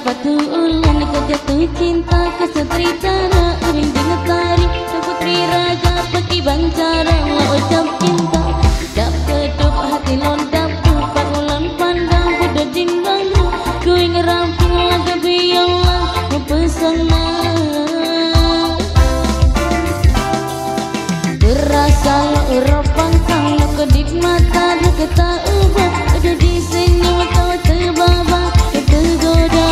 batu ulan ke jatuh cinta ke setri cara uring dengan tari ke putri raja pergi bancara ucap cinta dap kedup hati londap tupak ulan pandang kuda jingbang ku ingin rampung laga biola mempesona terasa Eropa sang kedip mata kata ubah ada di senyum kau terbaba tergoda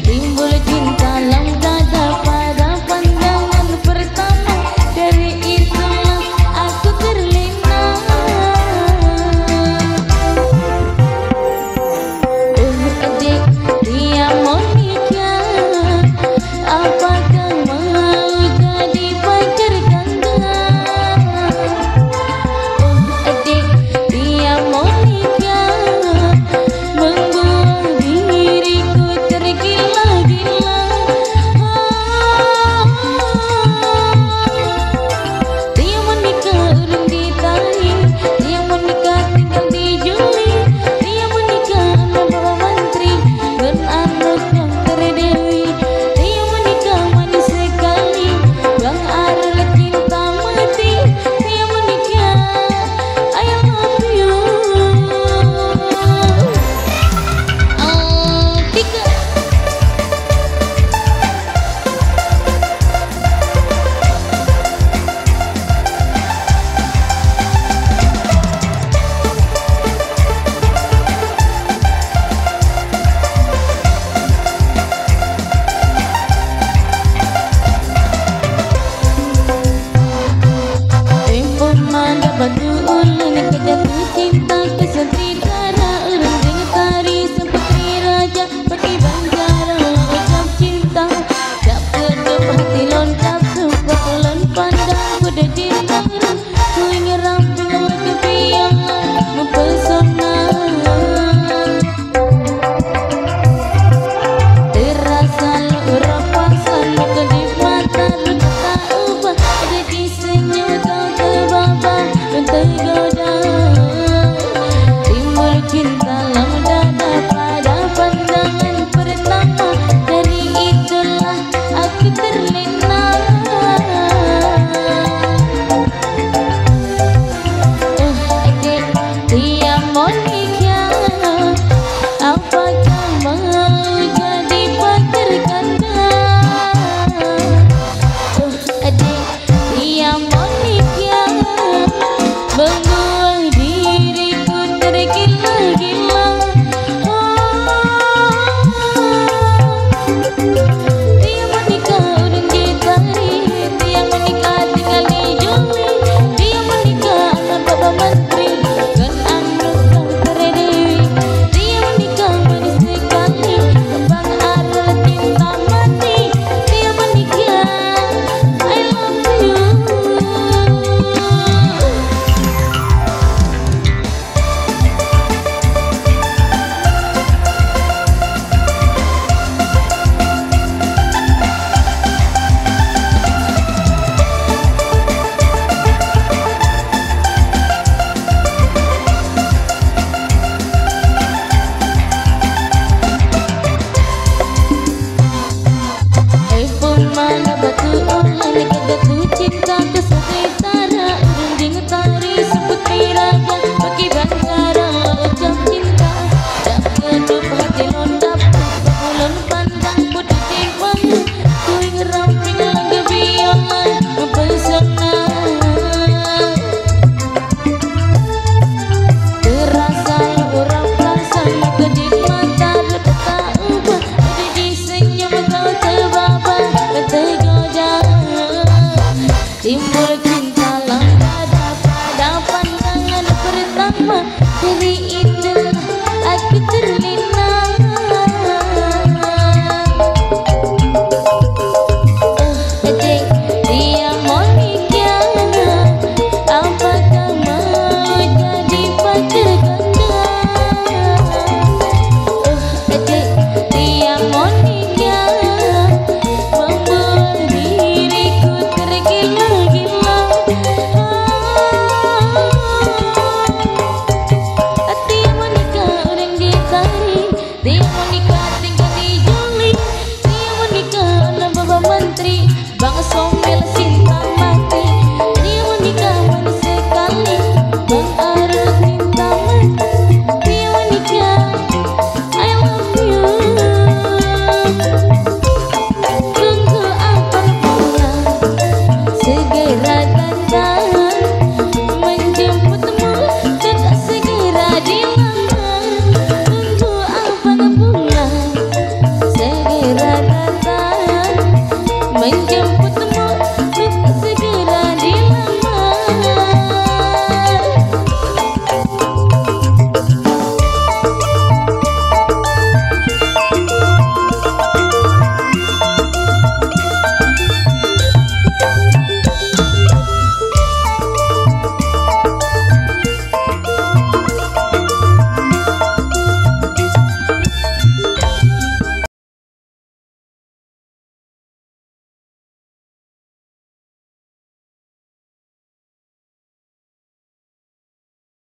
timbul cinta dalam dada pada pandangan pertama dari itulah aku terlena adik dia mau nikah apakah mau jadi pacar ganda adik dia mau nikah membuat diriku tergila-gila dia menikah urung ditari dia menikah tinggal di Juli dia menikah anak bawa menteri dan anak yang terdewi dia menikah manis sekali bang Arul cinta mati dia menikah I love you tiga mana batu ulan ke jatuh cinta ke setri cara urang dengan tari seputri raja pergi banjara ucap cinta dap kedup hati londap tupak ulan pandang kuda jingbang ku ingin rampung laga biola mempesona terasa Eropa sang kedip mata kata ubah ada di senyum kau terbaba dan tergoda timbul cinta dalam dada pada pandangan pertama dari itulah aku terlena adik dia mau nikah apakah mau jadi pacar ganda adik dia mau nikah membuat diriku tergila-gila dia menikah urung ditari dia menikah tinggal di Juli dia menikah anak bapak menteri dan anak yang terdewi dia menikah manis sekali bang Arul cinta mati dia menikah I love you mana batu ulan ke jatuh cinta ke setri cara urang dengan tari seputri raja pergi banjara ucap cinta dap kedup hati londap tupak ulan pandang kuda jingbang ku ingin rampung laga biola mempesona terasa Eropa sang kedip mata kata ubah ada di senyum kau terbaba tergoda timbul cinta dalam dada pada pandangan pertama dari itulah aku terlena adik dia mau nikah apakah mau jadi pacar ganda adik dia mau nikah membuat diriku tergila-gila hati yang menikah urang ditari dia menikah